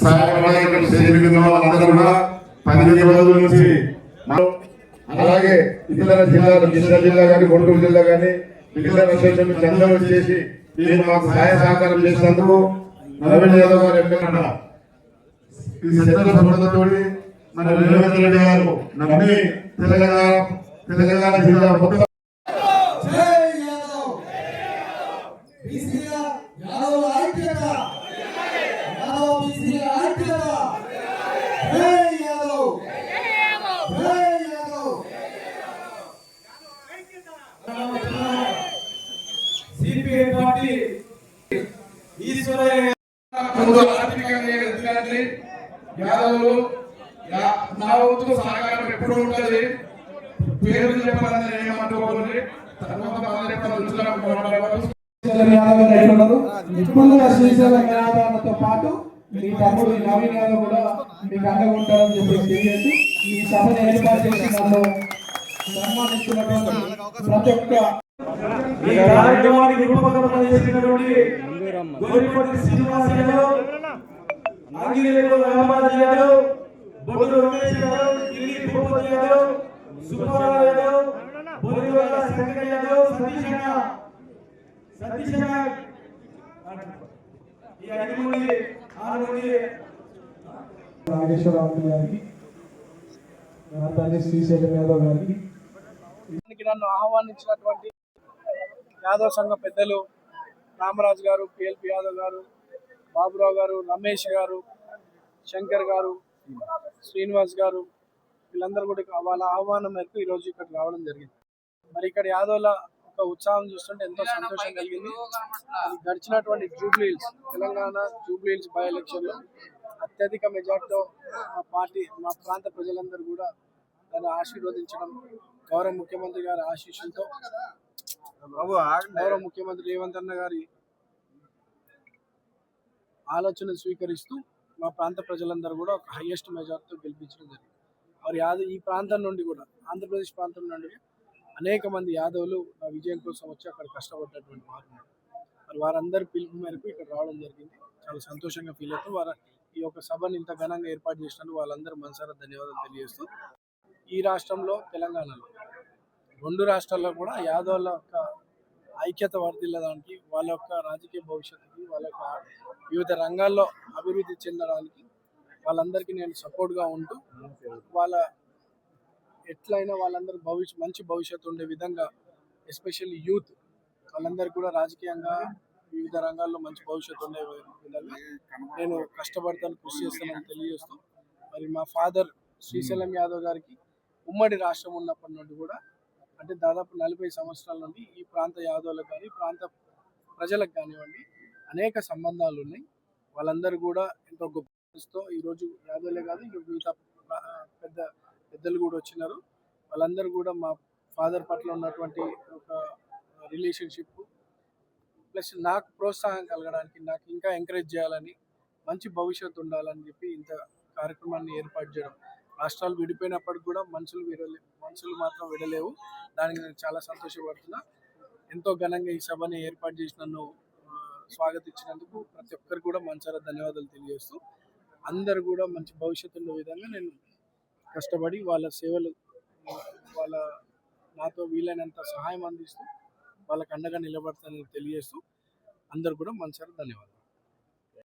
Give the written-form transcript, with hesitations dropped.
సహాయపడే అందరూ కూడా 15 రోజుల నుంచి అలాగే ఇతర జిల్లాలు కృష్ణా జిల్లా కానీ గుంటూరు జిల్లా కానీ ఇతర అసోసియేషన్ చంద్రం వచ్చేసి దీన్ని మాకు సహాయ సహకారం చేసినందుకు నవీన్ యాదవ్ గారు ఎక్కడ ఈ సెంటర్ సంబంధంతోటి మన రేవంత్ రెడ్డి గారు నమ్మి తెలంగాణ జిల్లా మొత్తం యాదవులు నా వంతు సహకారం ఎప్పుడు ఉంటుంది. పేరు చెప్పాలని ఏమంటుకోవాలి శ్రీశైలంతో పాటు మీ తమ్ముడు నవీన్ యాదవ్ కూడా మీకు అండగా ఉంటారని చెప్పి తెలియజేసి ఈ సభను ఏర్పాటు చేసి నన్ను సన్మానిస్తున్నటువంటి ప్రతి ఒక్క ఈ కార్యక్రమానికి రూపకల్పన చేసినటువంటి గోరిపల్లి శ్రీనివాస్ యాదవ్, ఆంగిలేరు రామాజీ యాదవ్, బొడ్డు రమేష్ యాదవ్, గిరి భూపతి యాదవ్, సుబ్బారావు యాదవ్, బొరివల్ల శంకర్ యాదవ్, సతీష్ ఈ 5 మంది 6 మంది నాగేశ్వరరావు గారికి, నా తండ్రి శ్రీశైలం యాదవ్ గారికి, నన్ను ఆహ్వానించినటువంటి యాదవ్ సంఘ పెద్దలు రామరాజు గారు, పిఎల్పి యాదవ్ గారు, బాబురావు గారు, రమేష్ గారు, శంకర్ గారు, శ్రీనివాస్ గారు, వీళ్ళందరూ కూడా వాళ్ళ ఆహ్వానం మేరకు ఈరోజు ఇక్కడ రావడం జరిగింది. మరి ఇక్కడ యాదవ్ల ఒక ఉత్సాహం చూస్తుంటే ఎంతో సంతోషం కలిగింది. అది గడిచినటువంటి Jubilee hills, Telangana Jubilee hills by ఎలక్షన్లో అత్యధిక మెజార్టీతో మా ప్రాంత ప్రజలందరూ కూడా దాన్ని ఆశీర్వదించడం, గౌరవ ముఖ్యమంత్రి గారి ఆశీస్సులతో గౌరవ ముఖ్యమంత్రి రేవంత్ అన్న గారి ఆలోచన స్వీకరిస్తూ మా ప్రాంత ప్రజలందరూ కూడా ఒక హైయెస్ట్ మెజార్టీతో గెలిపించడం జరిగింది. మరి ఈ ప్రాంతం నుండి కూడా, ఆంధ్రప్రదేశ్ ప్రాంతం నుండి అనేక మంది యాదవులు ఆ విజయం కోసం వచ్చి అక్కడ కష్టపడ్డటువంటి వారు. మరి వారందరి పిలుపు మేరకు ఇక్కడ రావడం జరిగింది. చాలా సంతోషంగా ఫీల్ అవుతూ ఈ యొక్క సభను ఇంత ఘనంగా ఏర్పాటు చేసినందుకు వాళ్ళందరూ మనసారా ధన్యవాదాలు తెలియజేస్తూ, ఈ రాష్ట్రంలో తెలంగాణలో 2 రాష్ట్రాల్లో కూడా యాదవుల యొక్క ఐక్యత వర్ధిల్లడానికి, వాళ్ళ యొక్క రాజకీయ భవిష్యత్తుకి, వాళ్ళ యొక్క వివిధ రంగాల్లో అభివృద్ధి చెందడానికి వాళ్ళందరికీ నేను సపోర్ట్గా ఉంటూ, వాళ్ళ ఎట్లయినా వాళ్ళందరూ మంచి భవిష్యత్తు ఉండే విధంగా, ఎస్పెషల్లీ యూత్ వాళ్ళందరికీ కూడా రాజకీయంగా వివిధ రంగాల్లో మంచి భవిష్యత్తు ఉండే విధంగా నేను కష్టపడతాను, కృషి చేస్తానని తెలియజేస్తూ, మరి మా ఫాదర్ శ్రీశైలం యాదవ్ గారికి ఉమ్మడి రాష్ట్రం ఉన్నప్పటి నుండి కూడా, అంటే దాదాపు 40 సంవత్సరాల నుండి ఈ ప్రాంత యాదవులకు కానీ ప్రాంత ప్రజలకు కానివ్వండి అనేక సంబంధాలు ఉన్నాయి. వాళ్ళందరూ కూడా ఎంతో గొప్పతో ఈరోజు యాదవులే కాదు, ఇంకా మిగతా పెద్దలు కూడా వచ్చినారు. వాళ్ళందరూ కూడా మా ఫాదర్ పట్ల ఉన్నటువంటి ఒక రిలేషన్షిప్ ప్లస్ నాకు ప్రోత్సాహం కలగడానికి, నాకు ఇంకా ఎంకరేజ్ చేయాలని, మంచి భవిష్యత్తు ఉండాలని చెప్పి ఇంత కార్యక్రమాన్ని ఏర్పాటు చేయడం. రాష్ట్రాలు విడిపోయినప్పటికి కూడా మనుషులు మాత్రం విడలేవు. దానికి నేను చాలా సంతోషపడుతున్నా. ఎంతో ఘనంగా ఈ సభని ఏర్పాటు చేసి నన్ను స్వాగతించినందుకు ప్రతి ఒక్కరికి కూడా మనసారా ధన్యవాదాలు తెలియజేస్తూ, అందరు కూడా మంచి భవిష్యత్తు ఉండే విధంగా నేను కష్టపడి వాళ్ళ సేవలు, నాతో వీలైనంత సహాయం అందిస్తూ వాళ్ళకి అండగా నిలబడతానని తెలియజేస్తూ అందరు కూడా మనసారా ధన్యవాదాలు.